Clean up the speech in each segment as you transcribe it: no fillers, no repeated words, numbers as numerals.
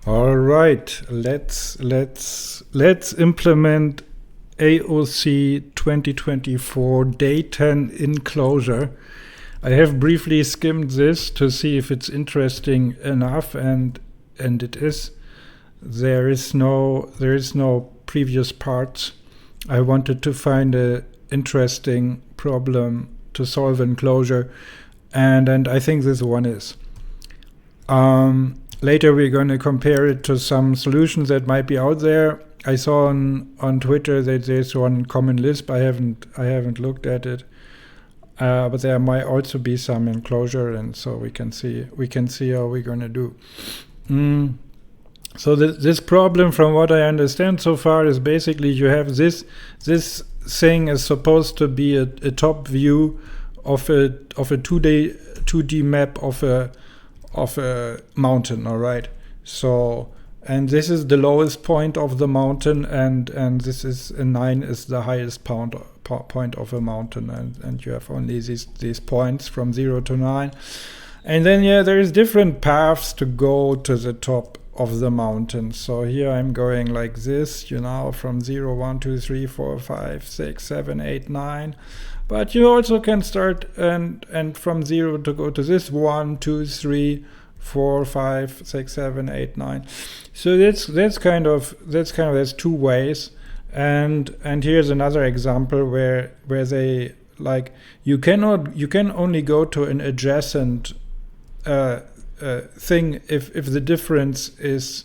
All right, let's implement AOC 2024 Day 10 in Clojure. I have briefly skimmed this to see if it's interesting enough, and it is. There is no previous parts. I wanted to find a interesting problem to solve in Clojure, and I think this one is. Later we're going to compare it to some solutions that might be out there. I saw on Twitter that there's one common Lisp. I haven't looked at it, but there might also be some in Clojure, and so we can see how we're going to do. So this problem, from what I understand so far, is basically you have this thing is supposed to be a top view of a 2D map of a mountain. All right. So, and this is the lowest point of the mountain, and this is 9 is the highest point of a mountain, and you have only these points from 0 to 9, and then there's different paths to go to the top of the mountain. So here I'm going like this, from 0, 1, 2, 3, 4, 5, 6, 7, 8, 9. But you also can start and from 0 to go to this 1, 2, 3, 4, 5, 6, 7, 8, 9. So that's kind of there's two ways. And here's another example where they like you can only go to an adjacent thing if the difference is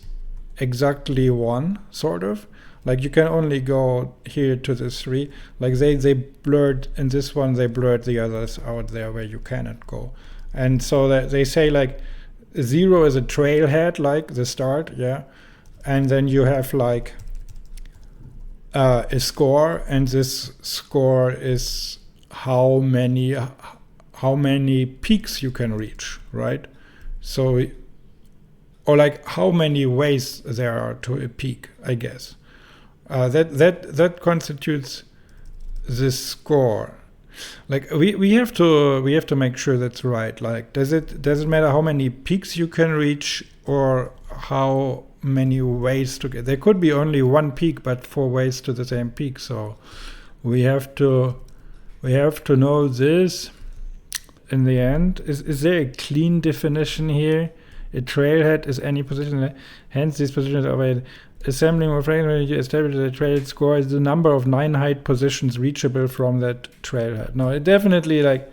exactly 1, sort of. Like you can only go here to the 3. Like they blurred in this one, they blurred the others out there where you cannot go. And so that they say like 0 is a trailhead, like the start, and then you have like a score, and this score is how many peaks you can reach, right? So, or like how many ways there are to a peak, I guess. That constitutes the score. Like we have to make sure that's right. Like does it matter how many peaks you can reach or how many ways to get? There could be only one peak, but 4 ways to the same peak. So we have to know this. In the end, is there a clean definition here? A trailhead is any position, hence these positions are assembling or framing. When you establish the trailhead score is the number of 9 height positions reachable from that trailhead. No, it's definitely like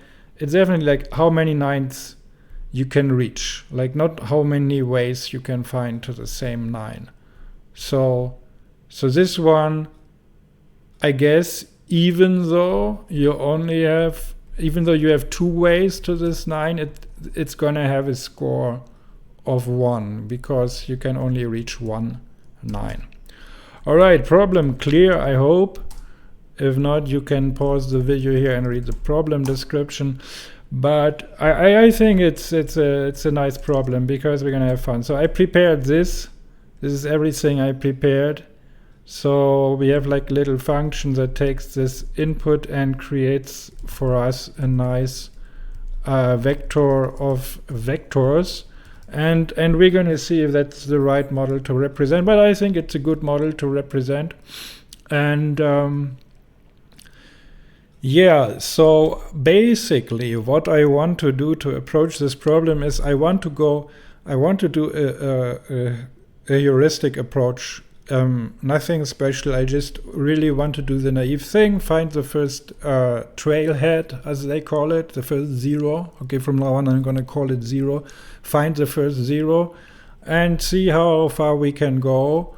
how many 9s you can reach, like not how many ways you can find to the same 9. So this one, I guess, even though you have 2 ways to this 9, it's gonna have a score of 1 because you can only reach 1 9. All right, problem clear, I hope. If not, you can pause the video here and read the problem description. But I think it's a nice problem because we're gonna have fun. So I prepared this. This is everything I prepared. So we have like little function that takes this input and creates for us a nice vector of vectors, and we're going to see if that's the right model to represent. But I think it's a good model to represent. And so basically what I want to do to approach this problem is I want to do a heuristic approach. Nothing special. I just really want to do the naive thing, find the first trailhead, as they call it, the first 0. Okay, from now on I'm going to call it 0. Find the first 0 and see how far we can go,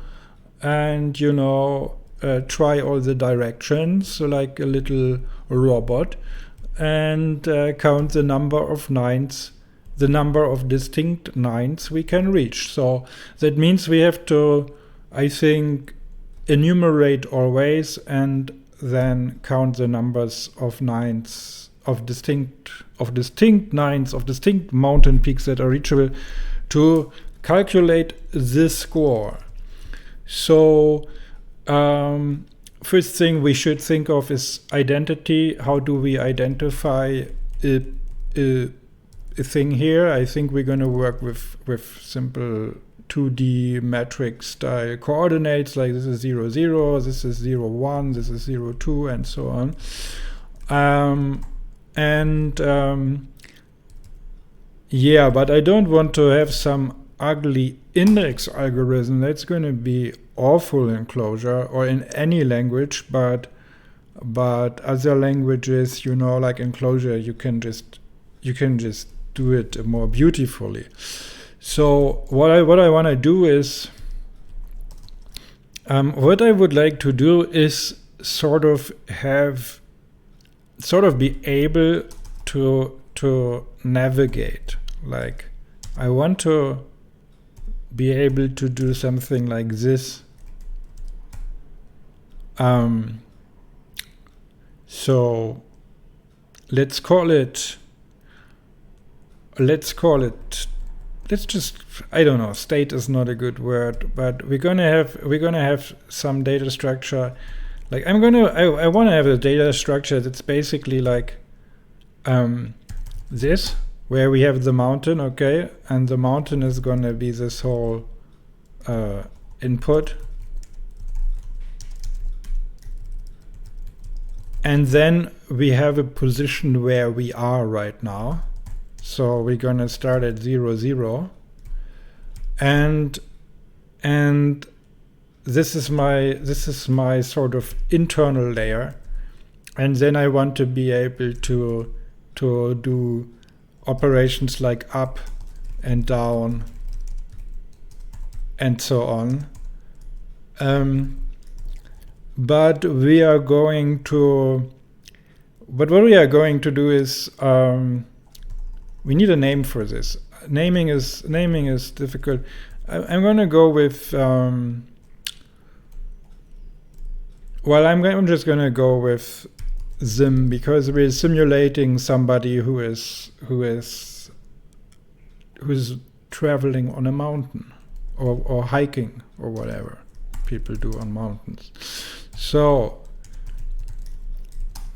and try all the directions, so like a little robot, and count the number of 9s, the number of distinct 9s we can reach. So that means we have to, I think, enumerate all ways and then count the numbers of 9s of distinct 9s of distinct mountain peaks that are reachable to calculate this score. So first thing we should think of is identity. How do we identify a thing here? I think we're going to work with simple 2D metric style coordinates, like this is 0, 0, this is 0, 1, this is 0, 2, and so on. Yeah, but I don't want to have some ugly index algorithm. That's going to be awful in Clojure or in any language, but other languages, you know, like in Clojure, you can just do it more beautifully. So what I want to do is, what I would like to do is sort of be able to navigate. Like, I want to be able to do something like this. So let's just, I don't know, state is not a good word, but we're gonna have some data structure. Like I want to have a data structure that's basically like this, where we have the mountain, okay, and the mountain is gonna be this whole input, and then we have a position where we are right now. So we're gonna start at 0, 0, and this is my sort of internal layer, and then I want to be able to do operations like up and down and so on. But what we are going to do is we need a name for this. Naming is difficult. I'm going to go with I'm just going to go with Sim, because we're simulating somebody who's traveling on a mountain or hiking or whatever people do on mountains. So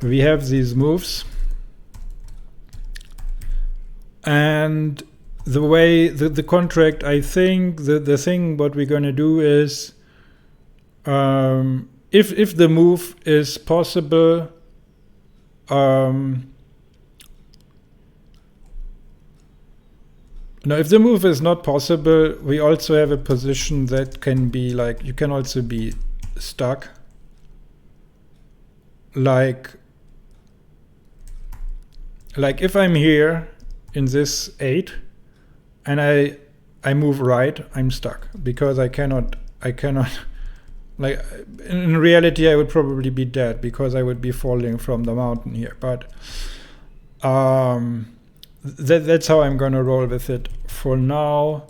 we have these moves, and the way the contract, I think the thing what we're going to do is if the move is possible, now if the move is not possible, we also have a position that can be like, you can also be stuck, like if I'm here in this 8 and I move right, I'm stuck, because I cannot like in reality I would probably be dead, because I would be falling from the mountain here. But that's how I'm gonna roll with it for now.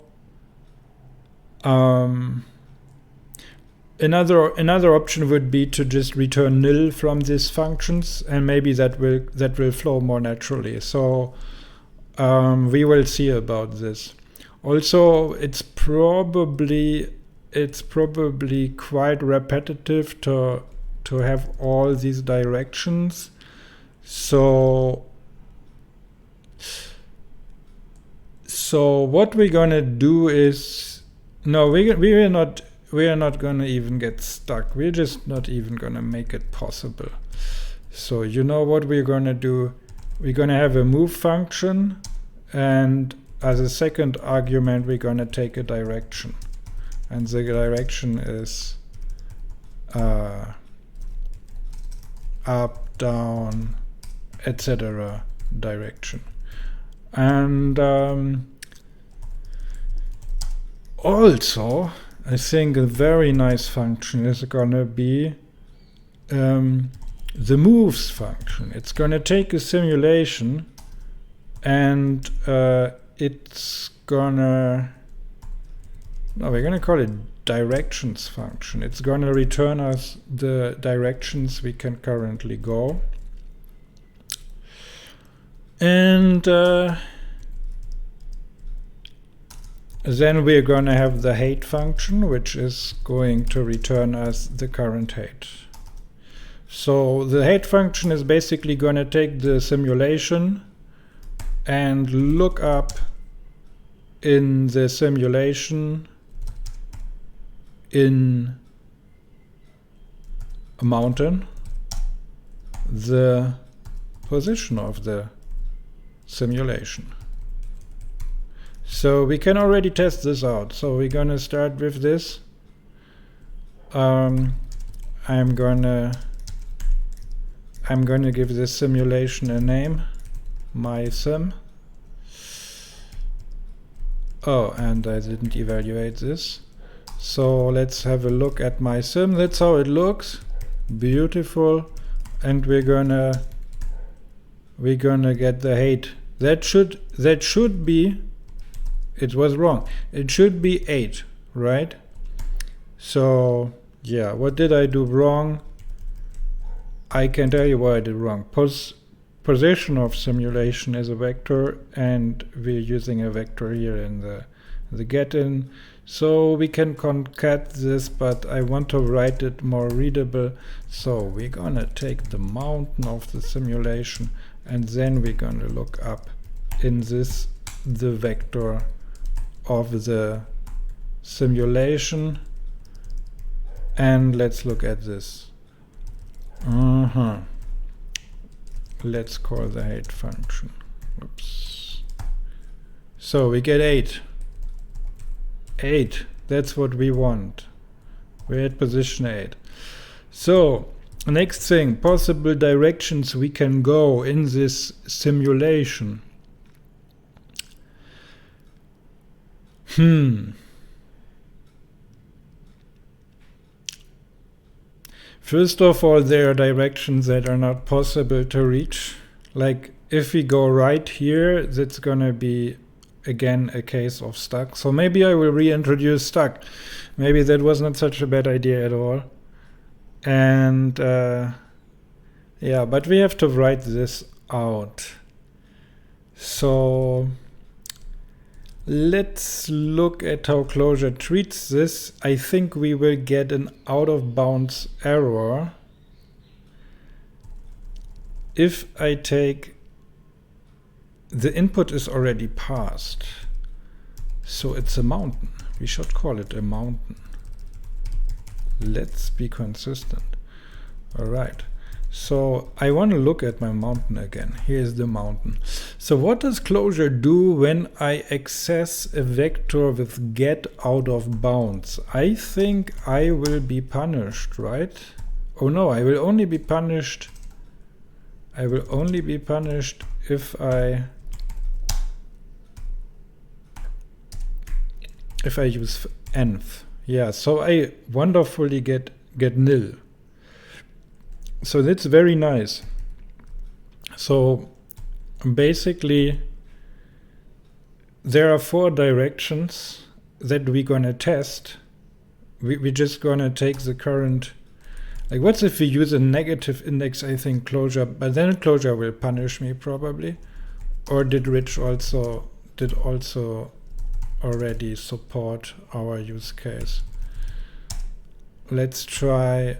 Another option would be to just return nil from these functions, and maybe that will flow more naturally. So we will see about this. Also, it's probably quite repetitive to have all these directions. So what we're gonna do is, no, we are not gonna even get stuck. We're just not even gonna make it possible. So you know what we're gonna do? We're gonna have a move function, and as a second argument we're gonna take a direction, and the direction is up, down, etc. direction. And also I think a very nice function is gonna be the moves function. It's gonna take a simulation, and it's gonna, no, we're gonna call it directions function. It's gonna return us the directions we can currently go, and then we're gonna have the height function, which is going to return us the current height. So the height function is basically gonna take the simulation and look up in the simulation in a mountain the position of the simulation. So we can already test this out. So we're gonna start with this. I'm gonna give this simulation a name, my sim. Oh, and I didn't evaluate this. So let's have a look at my sim. That's how it looks. Beautiful. And we're gonna get the height. That should be, it was wrong. It should be 8, right? So yeah, what did I do wrong? I can tell you what I did wrong. Position of simulation is a vector, and we're using a vector here in the get-in. So we can concat this, but I want to write it more readable. So we're gonna take the mountain of the simulation, and then we're gonna look up in this the vector of the simulation, and let's look at this. Let's call the height function. Oops. So we get 8. 8, that's what we want. We're at position 8. So next thing, possible directions we can go in this simulation. First of all, there are directions that are not possible to reach. Like if we go right here, that's gonna be again a case of stuck. So maybe I will reintroduce stuck. Maybe that was not such a bad idea at all. And yeah, but we have to write this out. So let's look at how Clojure treats this. I think we will get an out of bounds error if I take the input is already passed. So it's a mountain. We should call it a mountain. Let's be consistent. All right. So I want to look at my mountain again. Here's the mountain. So what does Clojure do when I access a vector with get out of bounds? I think I will be punished, right? Oh no, I will only be punished. I will only be punished if I use nth. Yeah, so I wonderfully get nil. So that's very nice. So basically there are 4 directions that we're gonna test. We're just gonna take the current, like what if we use a negative index? I think Clojure, but then Clojure will punish me probably. Or did Rich also already support our use case? Let's try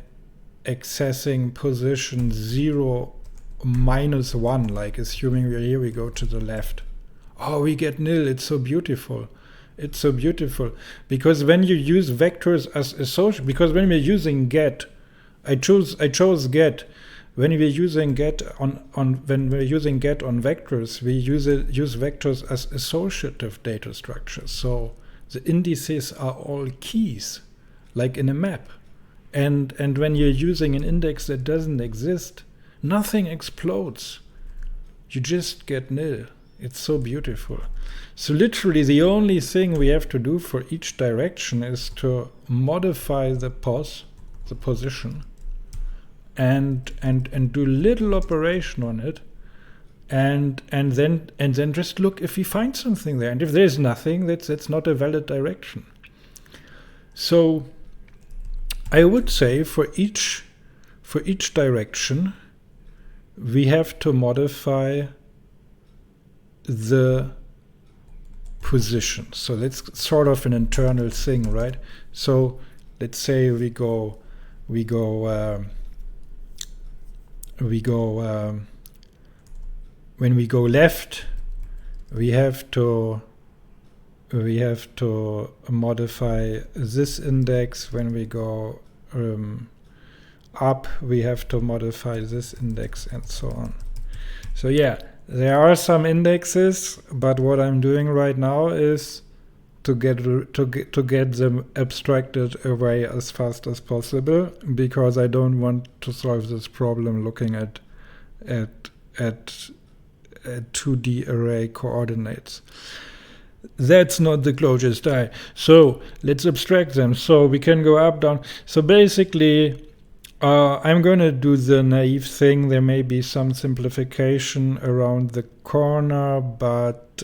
accessing position 0 minus 1, like assuming we're here, we go to the left. Oh, we get nil. It's so beautiful. It's so beautiful. Because when you use vectors as associated, because when we're using get, I chose get. When we're using get when we're using get on vectors, we use vectors as associative data structures. So the indices are all keys, like in a map. And when you're using an index that doesn't exist, nothing explodes. You just get nil. It's so beautiful. So literally the only thing we have to do for each direction is to modify the position, and do little operation on it, and then just look if we find something there. And if there's nothing, that's not a valid direction. So I would say for each direction we have to modify the position. So that's sort of an internal thing, right? So let's say we go when we go left, we have to we have to modify this index. When we go up, we have to modify this index, and so on. So yeah, there are some indexes, but what I'm doing right now is to get them abstracted away as fast as possible, because I don't want to solve this problem looking at 2D array coordinates. That's not the Clojure style. So let's abstract them. So we can go up, down. So basically, I'm going to do the naive thing. There may be some simplification around the corner, but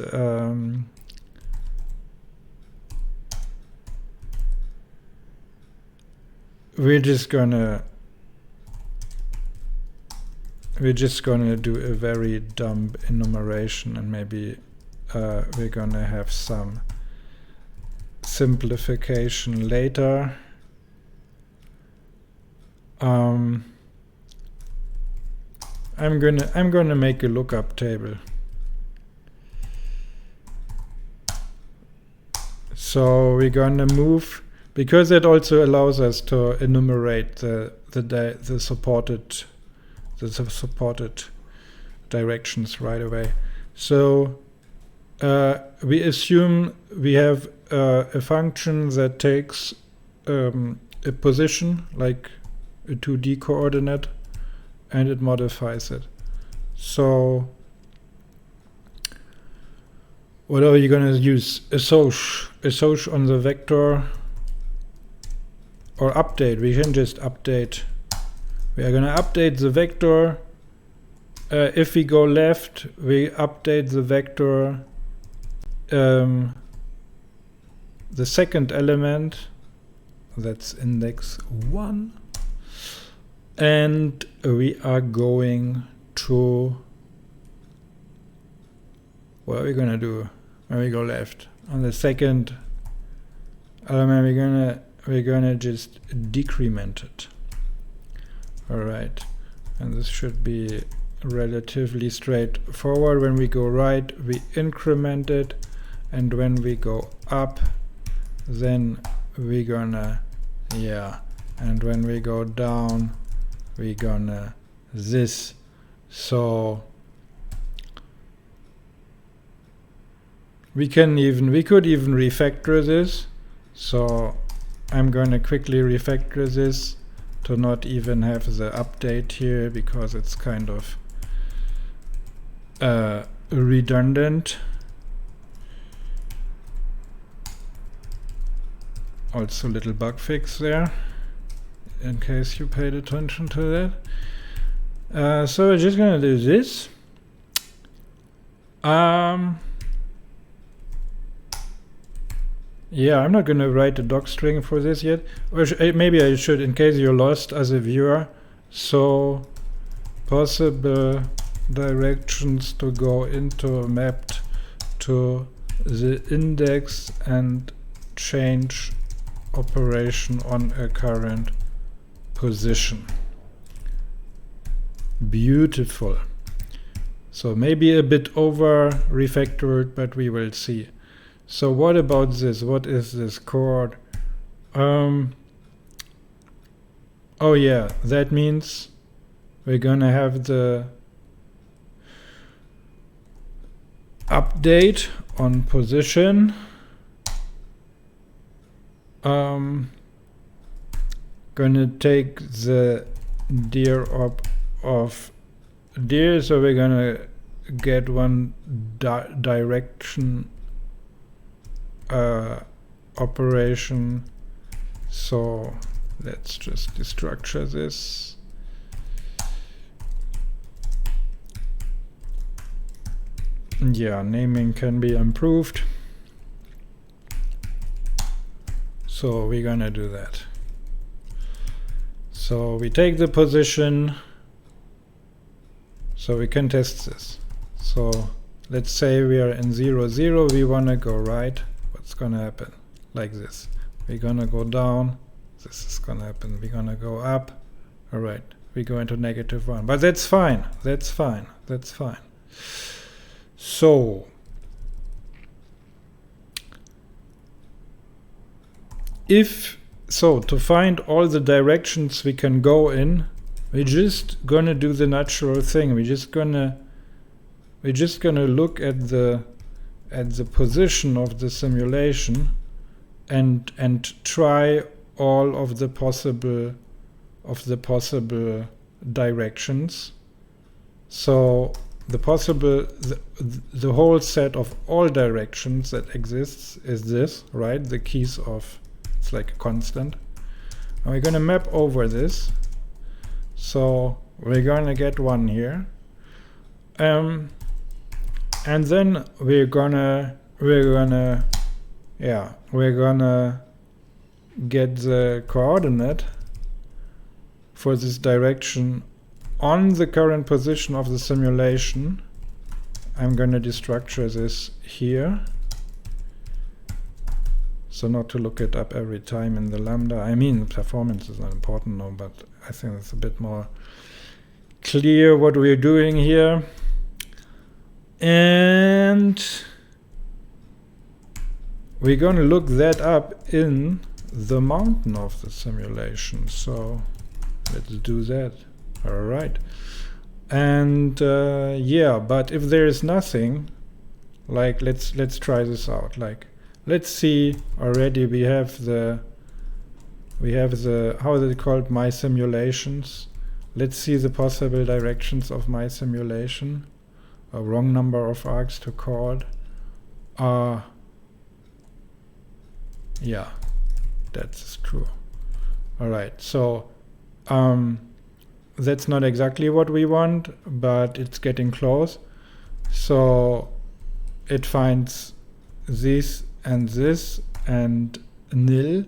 we're just gonna do a very dumb enumeration, and maybe we're gonna have some simplification later. I'm gonna make a lookup table. So we're gonna move, because it also allows us to enumerate the supported directions right away. So we assume we have a function that takes a position, like a 2D coordinate, and it modifies it. So what are you going to use? Assoc on the vector, or update. We can just update. We are going to update the vector. If we go left, we update the vector, the second element, that's index 1. And we are going to, what are we going to do when we go left? On the second element, we're gonna just decrement it. All right, and this should be relatively straightforward. When we go right, we increment it, and when we go up, then we're gonna, and when we go down, we're gonna this. So we could even refactor this. So I'm going to quickly refactor this to not even have the update here, because it's kind of redundant. Also a little bug fix there, in case you paid attention to that. So we're just going to do this. Yeah, I'm not going to write a doc string for this yet. Or maybe I should, in case you're lost as a viewer. So possible directions to go into mapped to the index and change operation on a current position. Beautiful. So maybe a bit over refactored, but we will see. So what about this? What is this chord? Oh yeah, that means we're gonna have the update on position. Gonna take the dir op of dir, so we're gonna get one direction operation. So let's just destructure this. Yeah, naming can be improved. So we're gonna do that. So we take the position, so we can test this. So let's say we are in 0, 0, we wanna go right. What's gonna happen? Like this. We're gonna go down, this is gonna happen. We're gonna go up, all right, we go into -1, but that's fine, that's fine, that's fine. So So to find all the directions we can go in, we're just gonna do the natural thing. We're just gonna look at the position of the simulation and try all of the possible directions. So the whole set of all directions that exists is this, right? The keys of, it's like a constant. And we're gonna map over this. So we're gonna get one here. And then we're gonna get the coordinate for this direction on the current position of the simulation. I'm gonna destructure this here, so not to look it up every time in the lambda. I mean, performance is not important now, but I think it's a bit more clear what we're doing here. And we're gonna look that up in the mountain of the simulation. So let's do that. All right. And yeah, but if there is nothing, like let's try this out. Like, let's see, already we have the how is it called, my simulations. Let's see the possible directions of my simulation. A wrong number of arcs to chord. Yeah, that's true. All right, so that's not exactly what we want, but it's getting close. So it finds this and nil.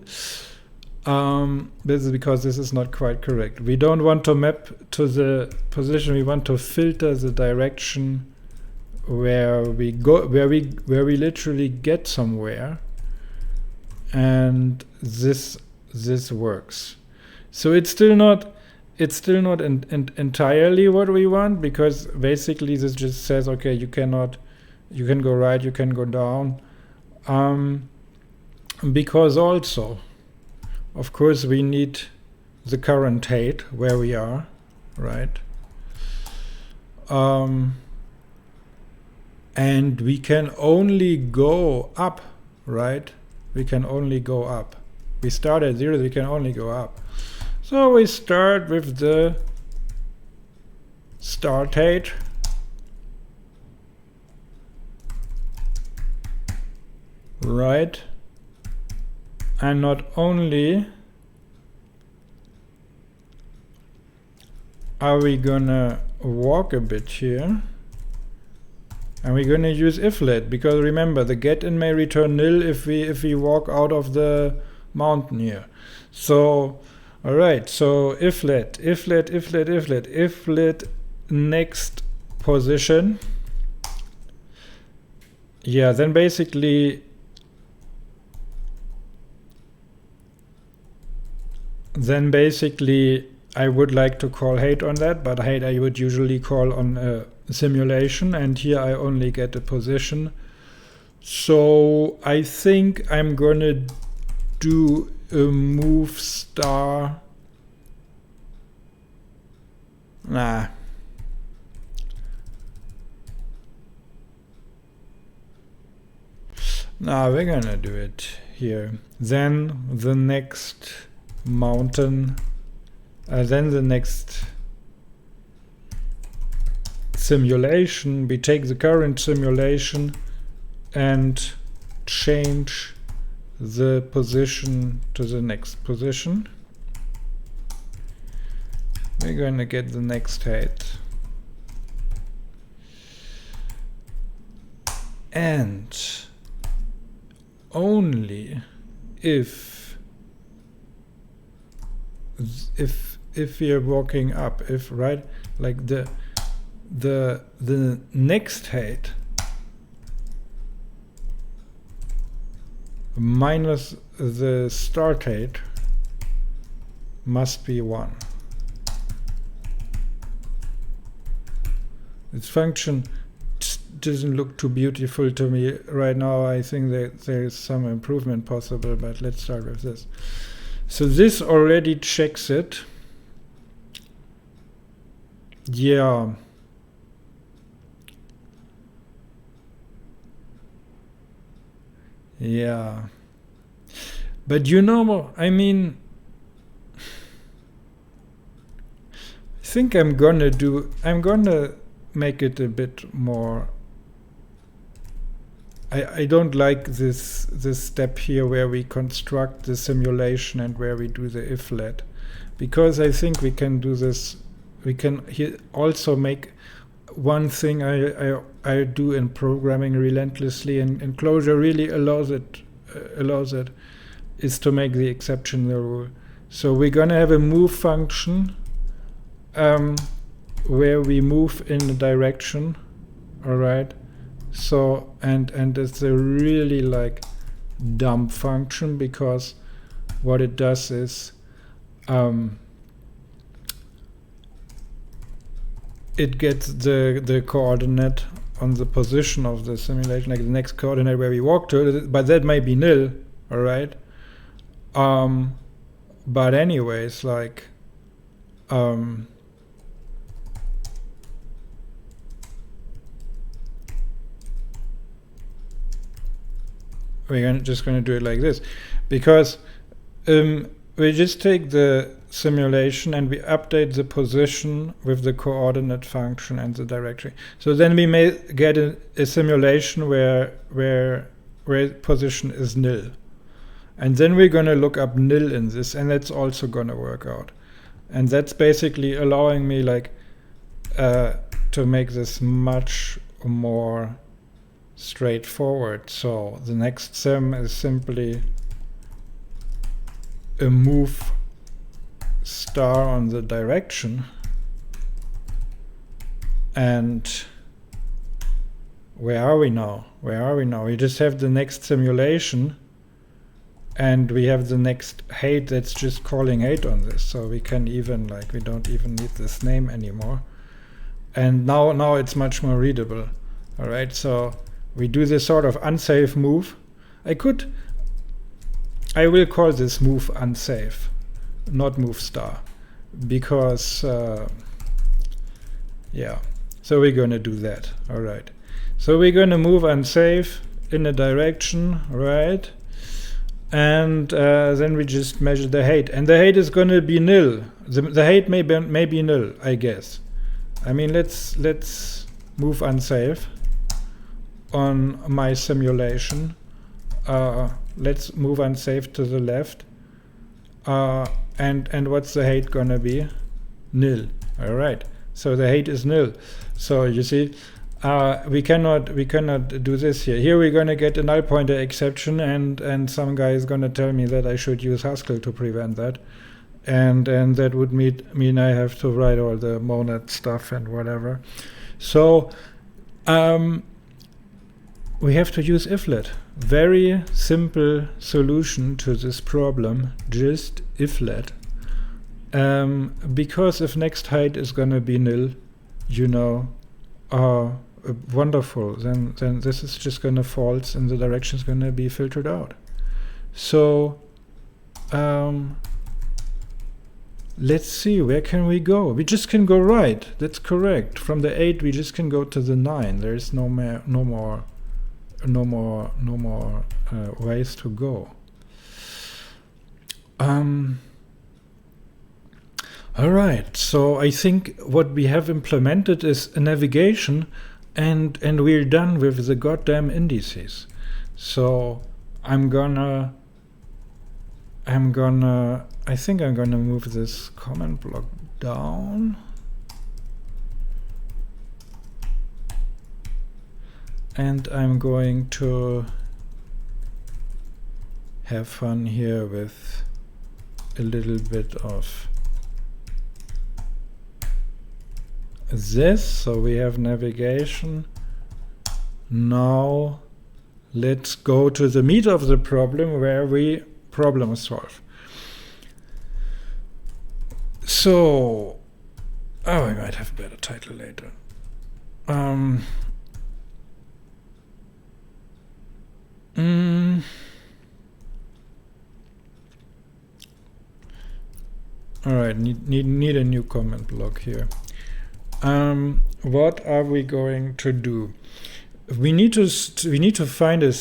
This is because this is not quite correct. We don't want to map to the position. We want to filter the direction where we go, where we literally get somewhere, and this works. So it's still not entirely what we want, because basically this just says, okay, you can go right, you can go down, because also, of course, we need the current height where we are, right? And we can only go up, right? We can only go up. We start at 0, we can only go up. So we start with the start height. Right? And not only are we gonna walk a bit here, and we're gonna use iflet, because remember, the get in may return nil if we walk out of the mountain here. So all right, so iflet next position. Yeah, then basically I would like to call height on that, but height I would usually call on a simulation, and here I only get a position. So I think I'm gonna do a move star. Nah. Nah, we're gonna do it here. Then the next mountain, then the next simulation, we take the current simulation and change the position to the next position. We're going to get the next height. And only if we are walking up, if, right, like the next height minus the start height must be 1. This function doesn't look too beautiful to me right now. I think that there is some improvement possible, but let's start with this. So this already checks it. Yeah. Yeah. But you know, I mean, I think I'm gonna make it a bit more. I don't like this step here where we construct the simulation and where we do the if-let, because I think we can do this. We can here also make one thing I do in programming relentlessly, and Clojure really allows it is to make the exception the rule. So we're gonna have a move function where we move in a direction, all right? So and it's a really like dumb function, because what it does is it gets the coordinate on the position of the simulation, like the next coordinate where we walk to, but that may be nil, all right? But anyways, like we're just going to do it like this, because we just take the simulation and we update the position with the coordinate function and the directory. So then we may get a simulation where position is nil. And then we're going to look up nil in this, and that's also going to work out. And that's basically allowing me like to make this much more straightforward. So the next sim is simply a move star on the direction, and where are we now? We just have the next simulation, and we have the next height that's just calling height on this. So we can even like, we don't even need this name anymore. And now it's much more readable. All right, so we do this sort of unsafe move. I will call this move unsafe, not move star, because yeah, so we're going to do that. All right, so we're going to move unsafe in a direction, right? And then we just measure the height, and the height is going to be nil. The height may be nil, I guess. I mean, let's move unsafe on my simulation. Let's move unsafe to the left, and what's the height gonna be? Nil. All right, so the height is nil. So you see, we cannot do this here. Here we're gonna get a null pointer exception, and some guy is gonna tell me that I should use Haskell to prevent that, and that would mean I have to write all the monad stuff and whatever. So we have to use if-let. Very simple solution to this problem, just if-let. Because if next height is gonna be nil, you know, wonderful, then this is just gonna false and the direction is gonna be filtered out. So let's see, where can we go? We just can go right, that's correct. From the 8 we just can go to the 9. There is no more ways to go. All right, so I think what we have implemented is a navigation, and we're done with the goddamn indices. So I think I'm gonna move this comment block down. And I'm going to have fun here with a little bit of this. So we have navigation. Now let's go to the meat of the problem, where we problem solve. So, I might have a better title later. All right, need a new comment block here. What are we going to do? We need to find a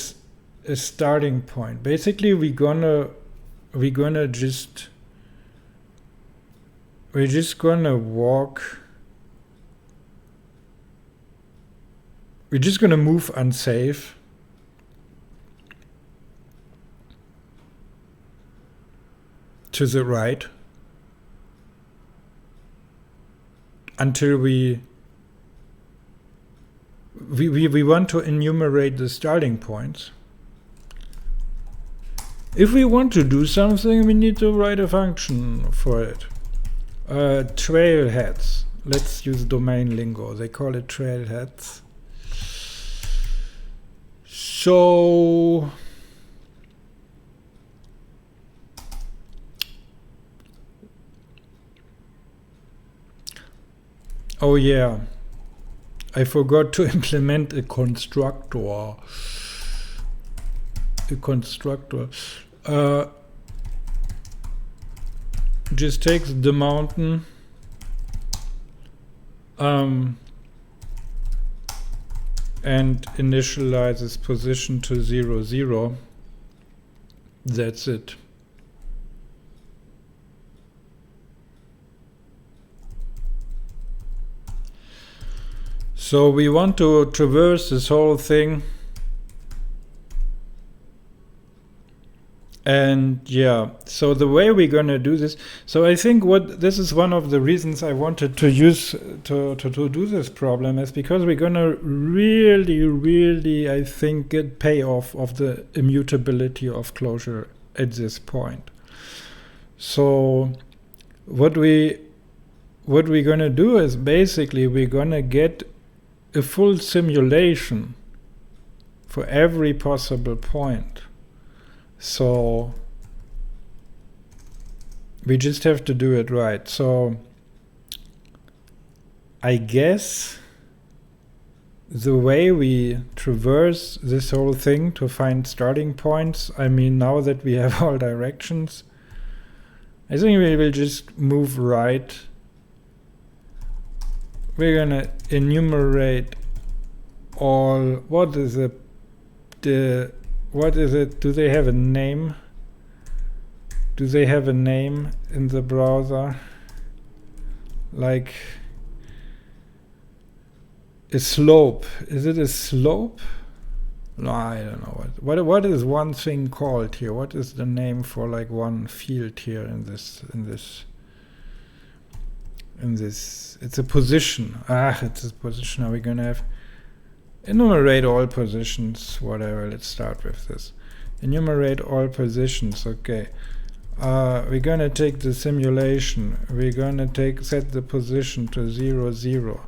starting point. Basically, we're just gonna walk. We're just gonna move unsafe to the right until we want to enumerate the starting points. If we want to do something, we need to write a function for it. Trailheads. Let's use domain lingo. They call it trailheads. So oh yeah, I forgot to implement a constructor. Just takes the mountain and initializes position to 0, 0. That's it. So we want to traverse this whole thing. And yeah, so the way we're gonna do this, so I think this is one of the reasons I wanted to use to do this problem, is because we're gonna really, I think, get payoff of the immutability of Clojure at this point. So what we're gonna do is basically we're gonna get a full simulation for every possible point. So we just have to do it right. So I guess the way we traverse this whole thing to find starting points, I mean, now that we have all directions, I think we will just move right. We're gonna enumerate all, what is it? What is it? Do they have a name? Do they have a name in the browser? Like a slope. Is it a slope? No, I don't know. What is one thing called here? What is the name for like one field here in this? It's a position. It's a position. Are we gonna have enumerate all positions, whatever. Let's start with this. Enumerate all positions. Okay. We're gonna take the simulation. We're gonna set the position to 0, 0.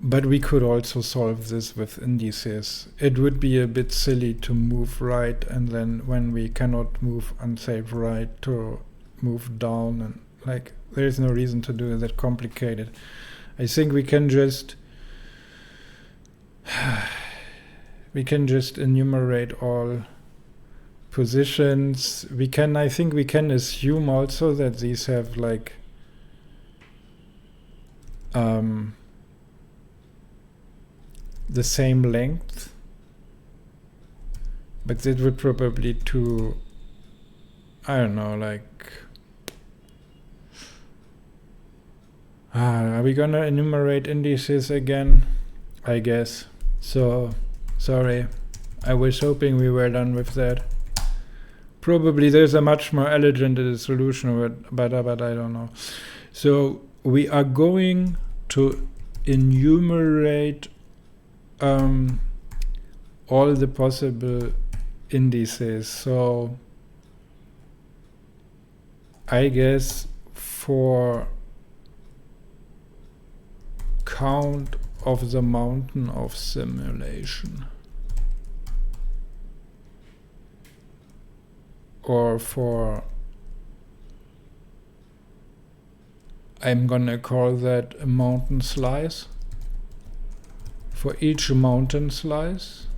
But we could also solve this with indices. It would be a bit silly to move right and then when we cannot move unsafe right to move down, and like there's no reason to do it that complicated. I think we can just enumerate all positions. I think we can assume also that these have like the same length, but it would probably I don't know, like are we gonna enumerate indices again? I guess so. Sorry, I was hoping we were done with that. Probably there's a much more elegant solution, but I don't know. So we are going to enumerate all the possible indices. So I guess for count of the mountain of simulation, or for, I'm gonna call that a mountain slice. for each mountain slice.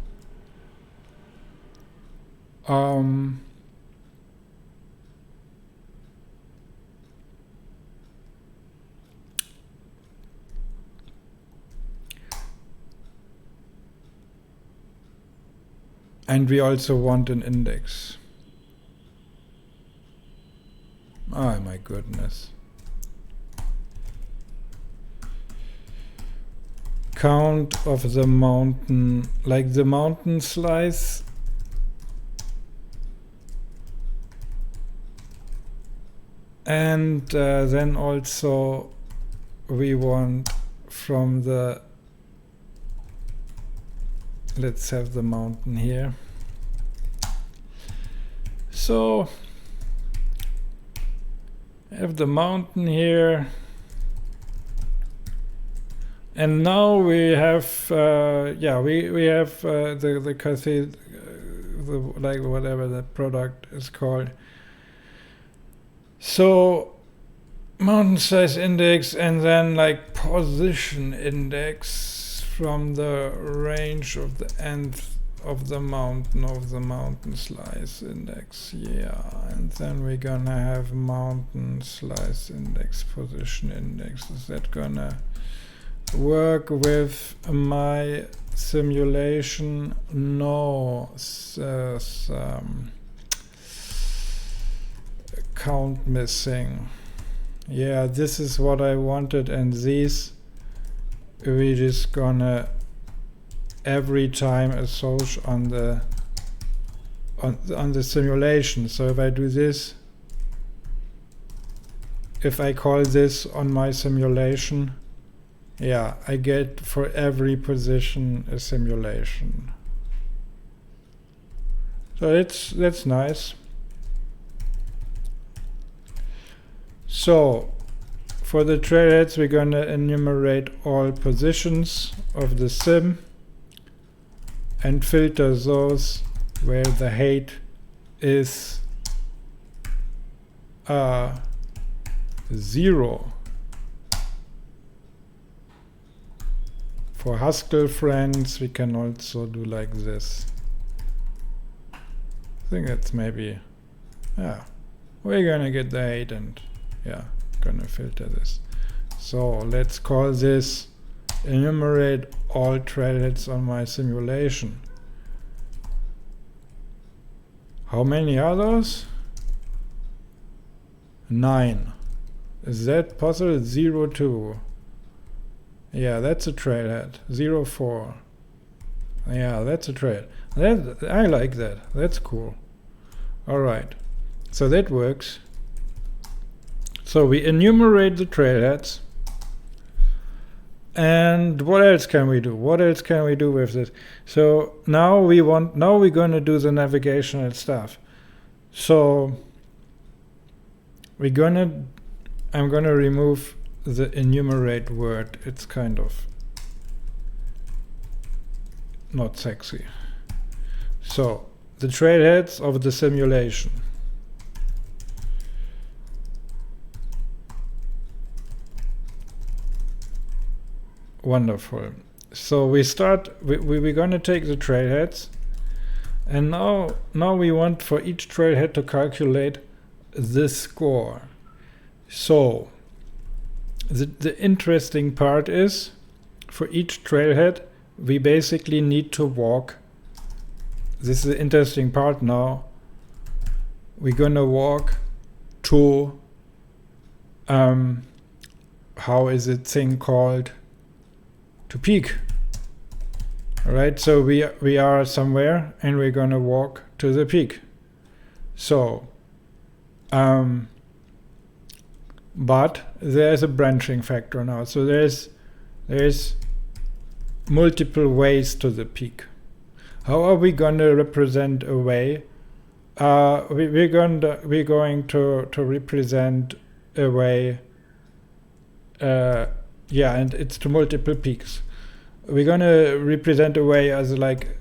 And we also want an index. Oh my goodness. Count of the mountain, like the mountain slice. And then also we want from the, let's have the mountain here. So have the mountain here. And now we have, we have the cathedral, like whatever the product is called. So mountain size index and then like position index from the range of the end of the mountain slice index. Yeah, and then we're gonna have mountain slice index, position index. Is that gonna work with my simulation? No. Count missing. Yeah, this is what I wanted, and these we just gonna every time associate on the simulation. So if I do this, if I call this on my simulation, yeah, I get for every position a simulation. So that's nice. So for the trailheads, we're going to enumerate all positions of the sim and filter those where the height is 0. For Haskell friends, we can also do like this. I think that's maybe, yeah, we're gonna get the height and yeah, gonna filter this. So let's call this enumerate all trailheads on my simulation. How many are those? 9. Is that possible? 0, 2. Yeah, that's a trailhead. 0, 4. Yeah, that's a trail. I like that. That's cool. Alright. So that works. So we enumerate the trailheads. And what else can we do? What else can we do with this? So now we're gonna do the navigational stuff. So I'm gonna remove the enumerate word. It's kind of not sexy. So the trailheads of the simulation. Wonderful. So we're going to take the trailheads, and now we want for each trailhead to calculate the score. So the interesting part is, for each trailhead we basically need to walk. This is the interesting part now. We're gonna walk to how is it thing called? To peak. Alright, so we are somewhere and we're gonna walk to the peak. So but there's a branching factor now. So there's multiple ways to the peak. How are we gonna represent a way? We're going to represent a way. Yeah, and it's to multiple peaks. We're gonna represent a way as like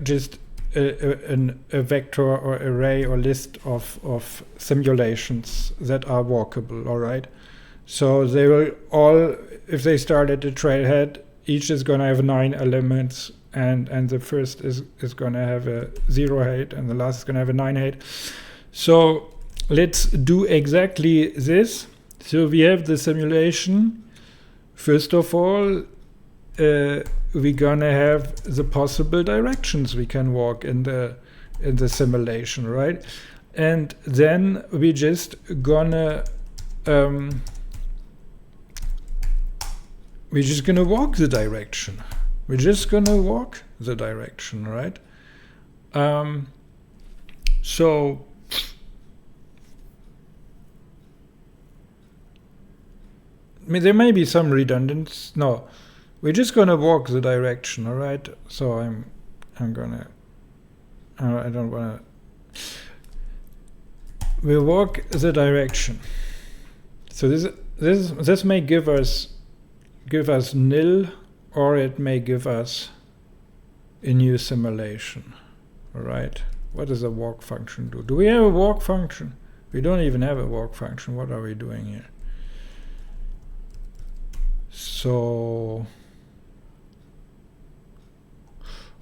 just a vector or array or list of simulations that are walkable. All right. So they will all, if they start at the trailhead, each is going to have 9 elements, and the first is going to have a 0 height, and the last is going to have a 9 height. So let's do exactly this. So we have the simulation. First of all, we're gonna have the possible directions we can walk in the simulation, right? And then we just gonna we're just gonna walk the direction. We're just gonna walk the direction, right? So I mean, there may be some redundancy. No, we're just gonna walk the direction, all right? So I'm gonna. I don't wanna. We walk the direction. So this may give us nil, or it may give us a new simulation, all right? What does a walk function do? Do we have a walk function? We don't even have a walk function. What are we doing here? So,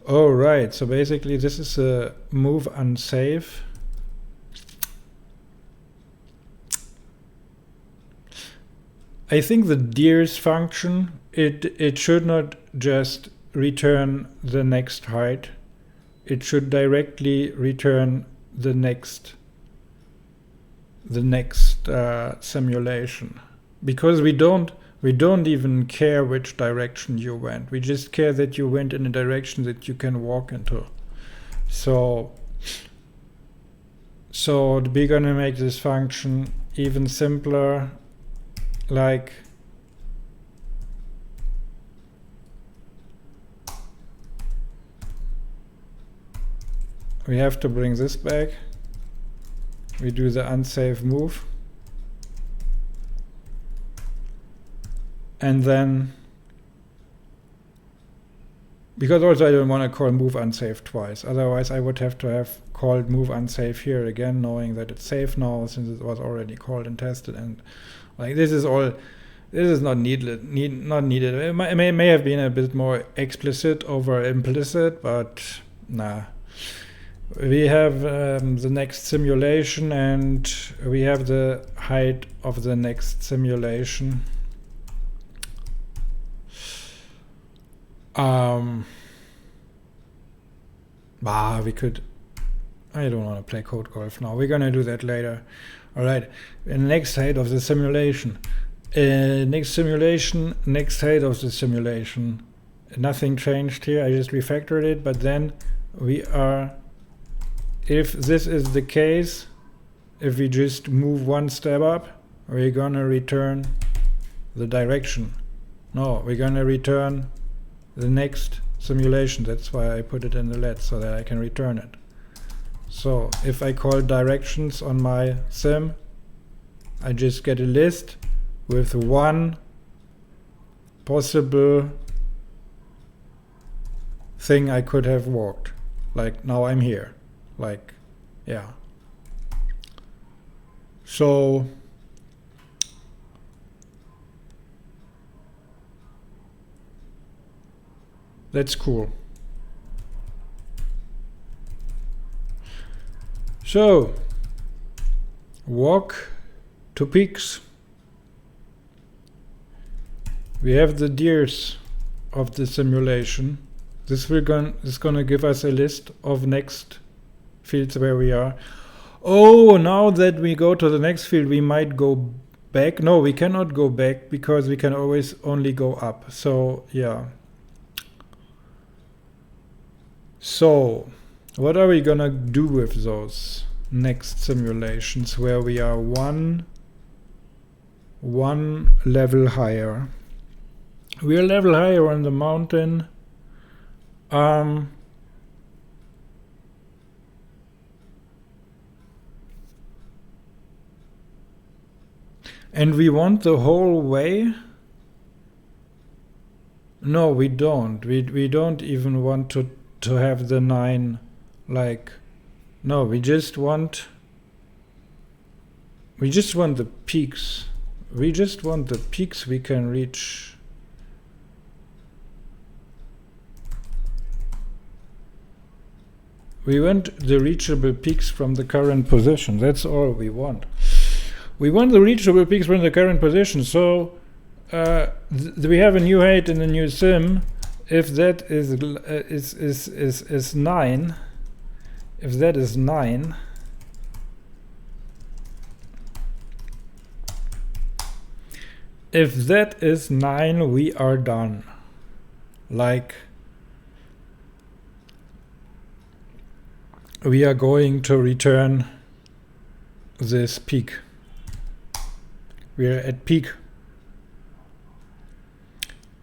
oh right, so basically this is a move unsafe. I think the deers function, it should not just return the next height. It should directly return the next simulation, because we don't even care which direction you went. We just care that you went in a direction that you can walk into. So we're gonna make this function even simpler, like we have to bring this back. We do the unsafe move. And then, because also I don't want to call move unsafe twice, otherwise I would have to have called move unsafe here again, knowing that it's safe now since it was already called and tested. And like this is not needed. It may have been a bit more explicit over implicit, but nah. We have the next simulation, and we have the height of the next simulation. We could. I don't want to play code golf now. We're gonna do that later. All right. The next height of the simulation. Next simulation. Next height of the simulation. Nothing changed here. I just refactored it. But then we are. If this is the case, if we just move one step up, we're gonna return the direction. No, we're gonna return the next simulation. That's why I put it in the let, so that I can return it. So if I call directions on my sim, I just get a list with one possible thing I could have walked. Like now I'm here. Like, yeah. So that's cool. So walk to peaks. We have the deers of the simulation. This is gonna give us a list of next fields where we are. Oh, now that we go to the next field, we might go back. No, we cannot go back because we can always only go up. So yeah. So what are we gonna do with those next simulations where we are one level higher? We are level higher on the mountain. And we want the whole way? No, we don't. We don't even want to have the 9, like, no, we just want the peaks. We just want the peaks we can reach. We want the reachable peaks from the current position. That's all we want. We want the reachable peaks from the current position. So we have a new height in the new sim. If that is 9, if that is 9, if that is 9, we are done. Like, we are going to return this peak. We are at peak.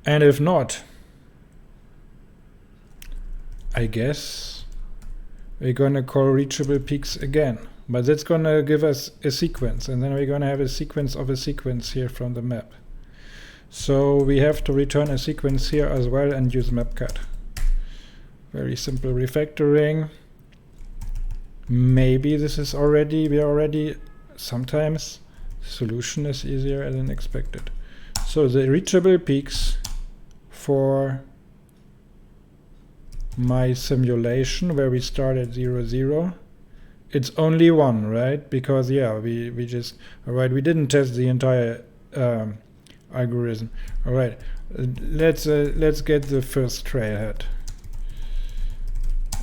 And if not, I guess we're going to call reachable peaks again. But that's going to give us a sequence. And then we're going to have a sequence of a sequence here from the map. So we have to return a sequence here as well and use mapcut. Very simple refactoring. Maybe this is already, sometimes solution is easier than expected. So the reachable peaks for my simulation where we start at 0, 0, it's only 1, right? Because yeah, we just, all right, we didn't test the entire algorithm. All right, let's get the first trailhead.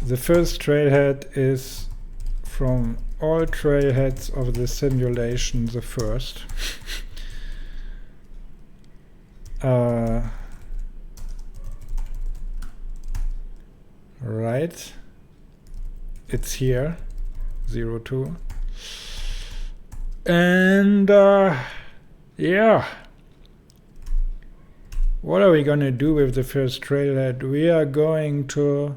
The first trailhead is from all trailheads of the simulation the first. Right, it's here, 0, 2. And yeah, what are we gonna do with the first trailhead? We are going to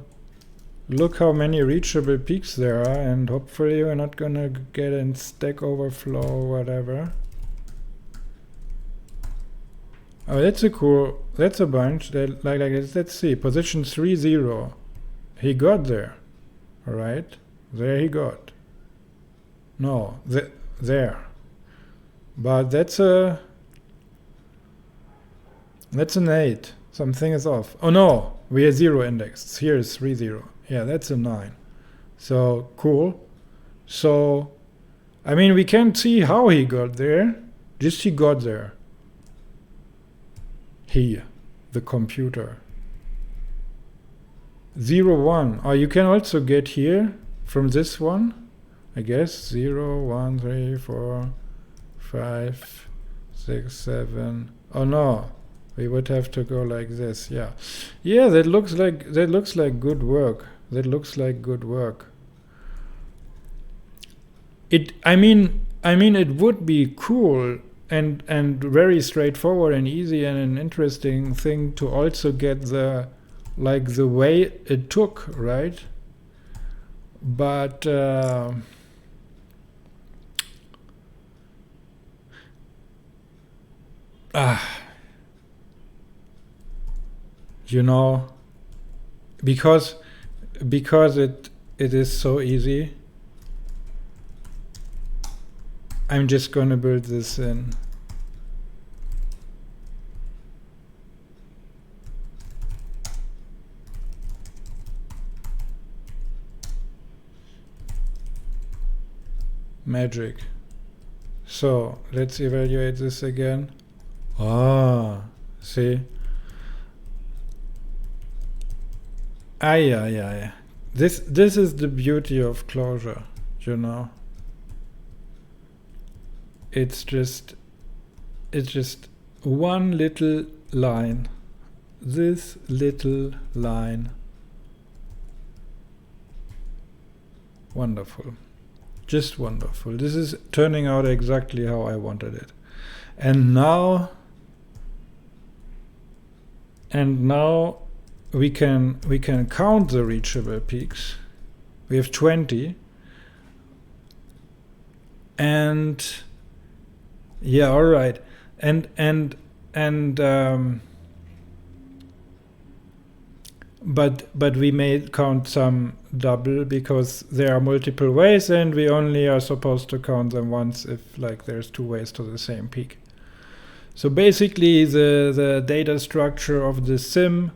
look how many reachable peaks there are, and hopefully we're not gonna get in Stack Overflow or whatever. Oh, that's a cool, that's a bunch. That, like let's see, position 3, 0. He got there, all right? There he got. No, there. But that's an 8. Something is off. Oh no, we are 0 indexed. Here is 3, 0. Yeah, that's a 9. So cool. So, I mean, we can't see how he got there. Just he got there. He, the computer. 0, 1. Oh, you can also get here from this one, I guess. 0, 1, 3, 4, 5, 6, 7. Oh no, we would have to go like this. Yeah, yeah. That looks like good work. That looks like good work. I mean, it would be cool and very straightforward and easy and an interesting thing to also get the way it took, right? But you know, because it is so easy, I'm just gonna build this in. Magic. So let's evaluate this again. Ah, see? Yeah. This is the beauty of Clojure, you know. It's just one little line. This little line. Wonderful. Just wonderful. This is turning out exactly how I wanted it. And now we can count the reachable peaks. We have 20. And yeah, all right. But we may count some double because there are multiple ways and we only are supposed to count them once if like there's 2 ways to the same peak. So basically the data structure of the sim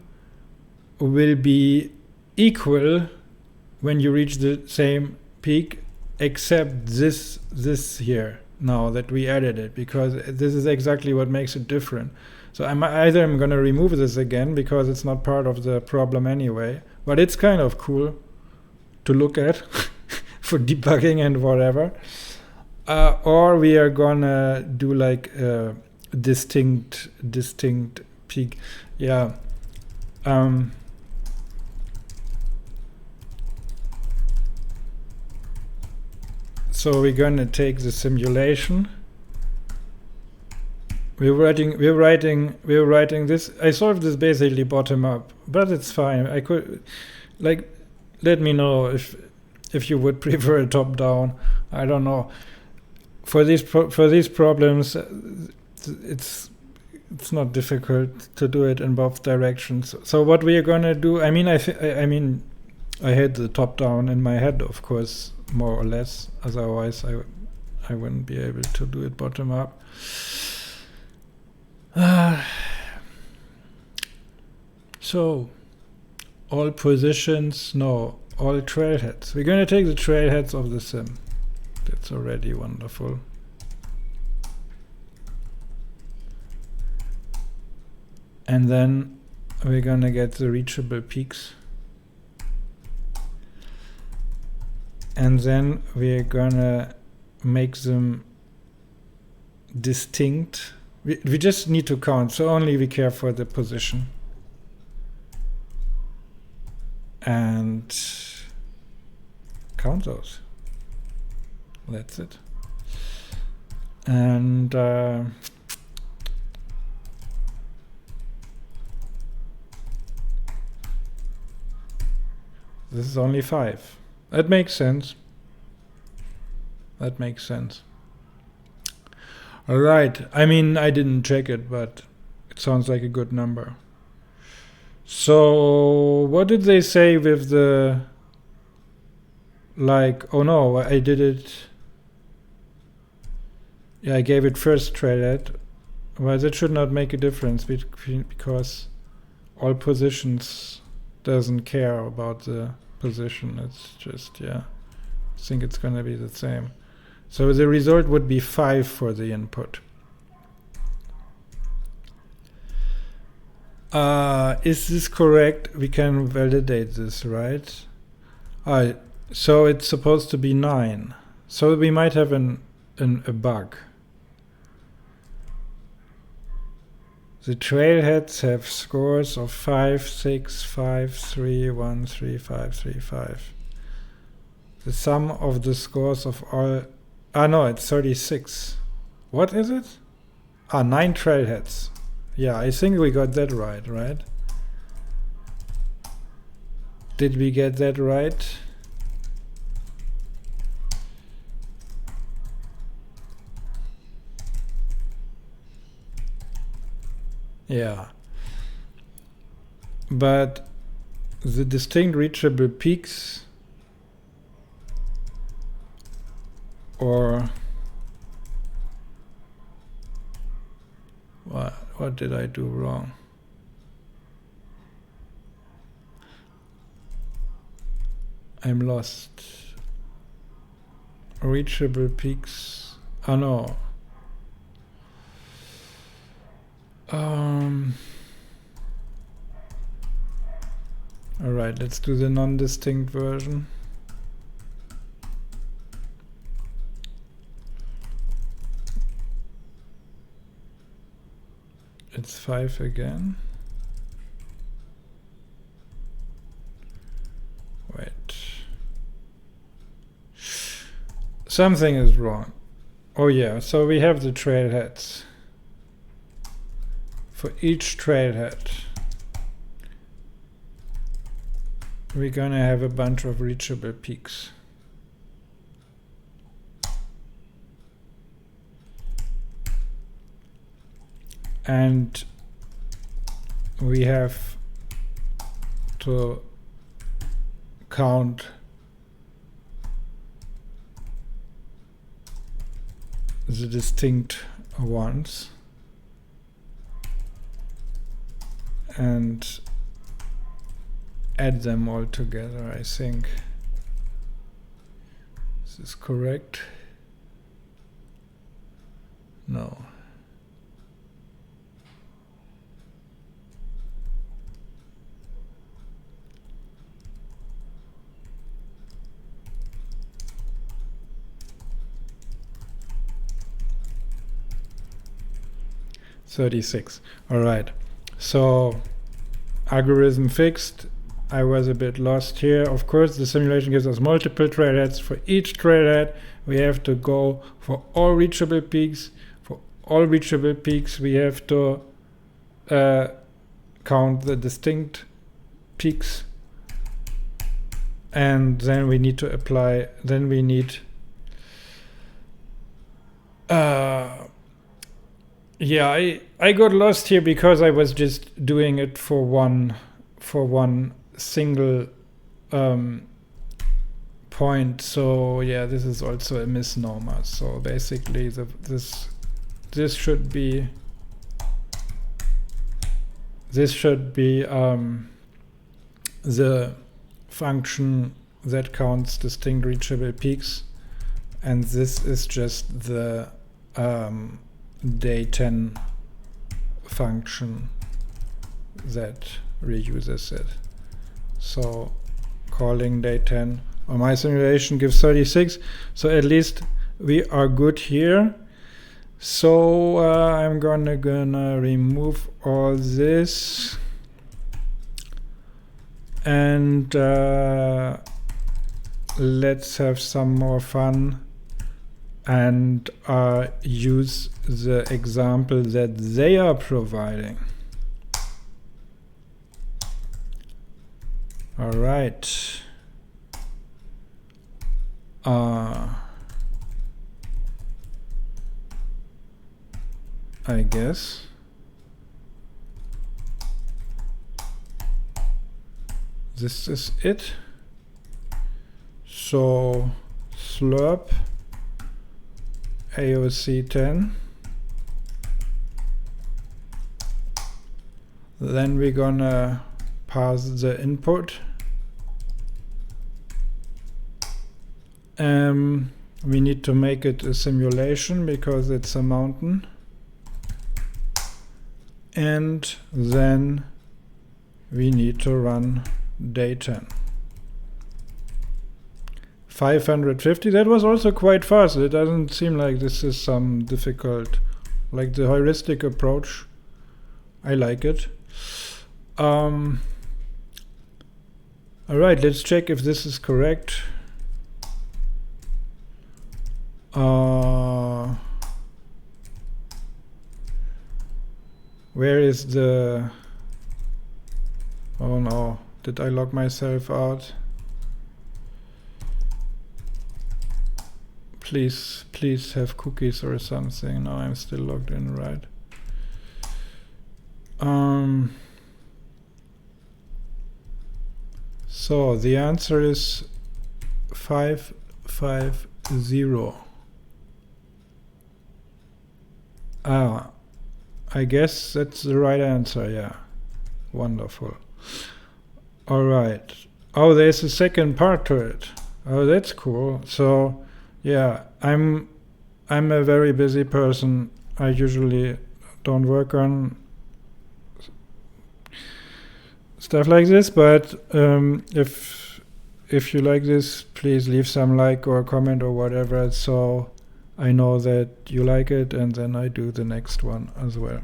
will be equal when you reach the same peak, except this here now that we added it, because this is exactly what makes it different. So I'm going to remove this again because it's not part of the problem anyway, but it's kind of cool to look at for debugging and whatever. Or we are gonna do like a distinct peak. Yeah. So we're gonna take the simulation. We're writing this. I solved this basically bottom up, but it's fine. I could, like, let me know if you would prefer a top down. I don't know. For these problems, it's not difficult to do it in both directions. So what we are gonna do? I mean, I had the top down in my head, of course, more or less. Otherwise, I wouldn't be able to do it bottom up. So all positions, no, all trailheads. We're going to take the trailheads of the sim. That's already wonderful. And then we're going to get the reachable peaks. And then we're going to make them distinct. We just need to count, so only we care for the position. And count those. That's it. And this is only 5. That makes sense. That makes sense. All right. I mean, I didn't check it, but it sounds like a good number. So what did they say with the, like, oh no, I did it. Yeah, I gave it first trailhead. Well, that should not make a difference because all positions doesn't care about the position. It's just, yeah, I think it's going to be the same. So the result would be 5 for the input. Is this correct? We can validate this, right? So it's supposed to be 9. So we might have a bug. The trailheads have scores of 5, 6, 5, 3, 1, 3, 5, 3, 5. The sum of the scores of all... no, it's 36. What is it? 9 trailheads. Yeah, I think we got that right? Did we get that right? Yeah. But the distinct reachable peaks, or what did I do wrong? I'm lost. Reachable peaks. Oh no. Alright, let's do the non-distinct version. It's 5 again. Wait. Something is wrong. Oh yeah, so we have the trailheads. For each trailhead, we're gonna have a bunch of reachable peaks. And we have to count the distinct ones and add them all together, I think. Is this correct? No. $36. All right. So algorithm fixed. I was a bit lost here. Of course, the simulation gives us multiple trailheads. For each trailhead, we have to go for all reachable peaks. For all reachable peaks, we have to count the distinct peaks. And then we need to apply, then we need yeah, I got lost here because I was just doing it for one single point. So yeah, this is also a misnomer. So basically, this should be the function that counts distinct reachable peaks, and this is just the day 10 function that reuses it. So calling day 10 on my simulation gives 36. So at least we are good here. So I'm gonna remove all this and let's have some more fun and use the example that they are providing. All right. I guess. This is it. So slurp AOC 10. Then we're gonna pass the input. We need to make it a simulation because it's a mountain. And then we need to run day 10. 550, that was also quite fast. It doesn't seem like this is some difficult, like the heuristic approach. I like it. All right, let's check if this is correct. Where is the... Oh no, did I log myself out? Please have cookies or something. No, I'm still logged in, right? So the answer is 550. I guess that's the right answer, yeah. Wonderful. All right. Oh, there's a second part to it. Oh, that's cool. So, yeah, I'm a very busy person. I usually don't work on stuff like this, but if you like this, please leave some like or comment or whatever, so I know that you like it, and then I do the next one as well.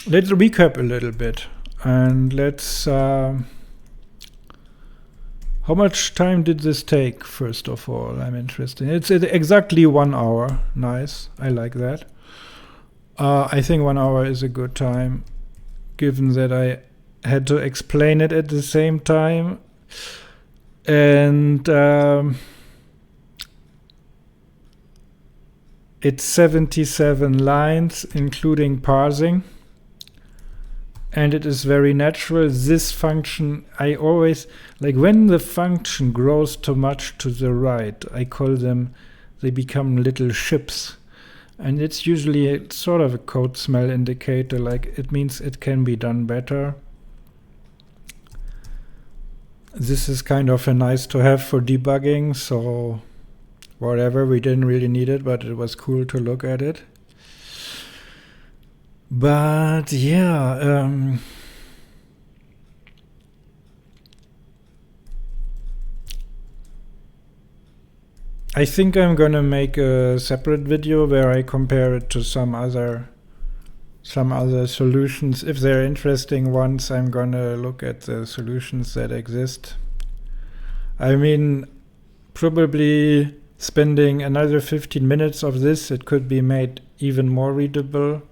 Let's recap a little bit, and let's how much time did this take? First of all, I'm interested. It's exactly 1 hour. Nice, I like that. I think 1 hour is a good time, given that I had to explain it at the same time. And it's 77 lines, including parsing. And it is very natural. This function, I always, like when the function grows too much to the right, I call them, they become little ships. And it's usually sort of a code smell indicator, like it means it can be done better. This is kind of a nice to have for debugging, so whatever, we didn't really need it, but it was cool to look at it. But yeah, I think I'm gonna make a separate video where I compare it to some other solutions. If they're interesting ones, I'm gonna look at the solutions that exist. I mean, probably spending another 15 minutes of this, it could be made even more readable.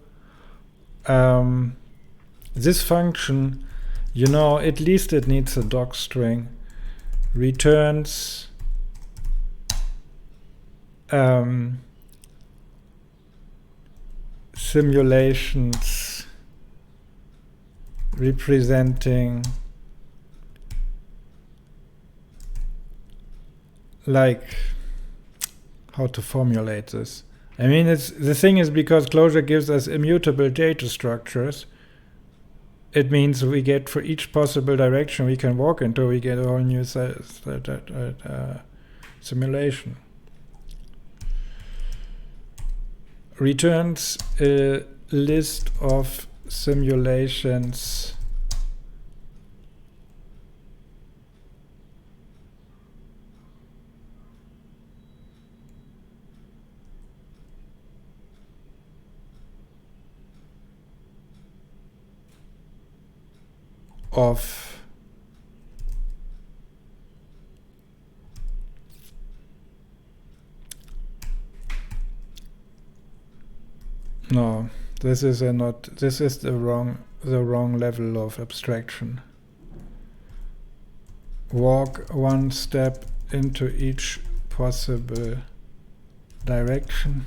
This function, you know, at least it needs a doc string. Returns simulations representing like how to formulate this. I mean, the thing is, because Clojure gives us immutable data structures, it means we get, for each possible direction we can walk into, we get a whole new simulation. Returns a list of simulations of no, this is the wrong level of abstraction. Walk one step into each possible direction.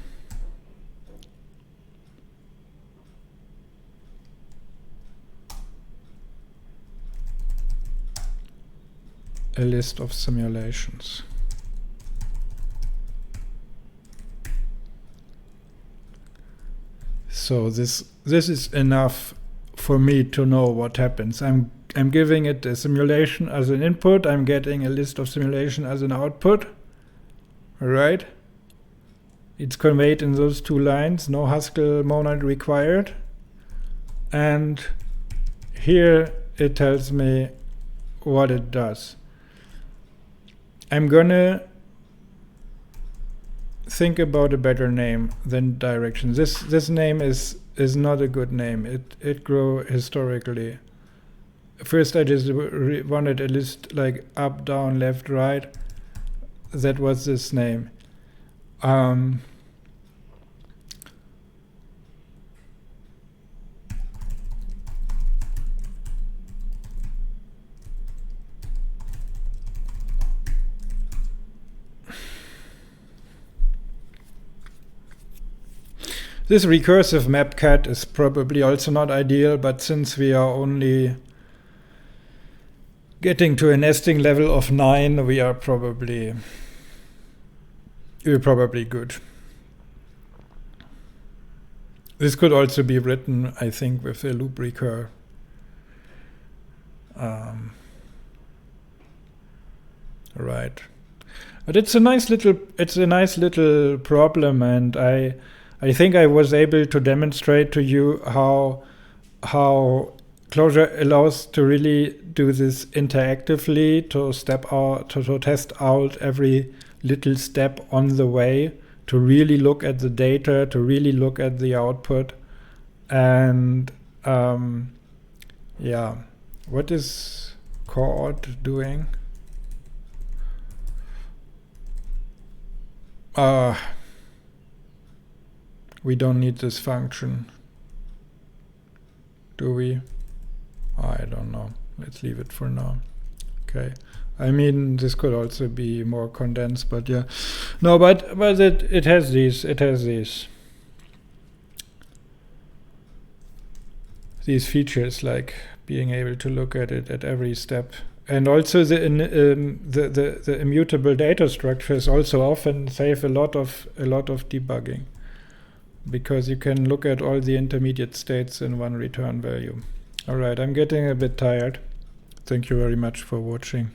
A list of simulations. So this is enough for me to know what happens. I'm giving it a simulation as an input. I'm getting a list of simulation as an output. All right. It's conveyed in those two lines. No Haskell monad required. And here it tells me what it does. I'm gonna think about a better name than direction. This name is not a good name. It grew historically. First I just wanted a list like up, down, left, right. That was this name. This recursive map cat is probably also not ideal, but since we are only getting to a nesting level of 9, we're probably good. This could also be written, I think, with a loop recur. Right. But it's a nice little problem, and I think I was able to demonstrate to you how Clojure allows to really do this interactively, to test out every little step on the way, to really look at the data, to really look at the output. And yeah, what is coord doing? We don't need this function, do we? I don't know. Let's leave it for now. Okay. I mean, this could also be more condensed, but yeah. No, but it has these features, like being able to look at it at every step. And also the immutable data structures also often save a lot of debugging, because you can look at all the intermediate states in one return value. All right, I'm getting a bit tired. Thank you very much for watching.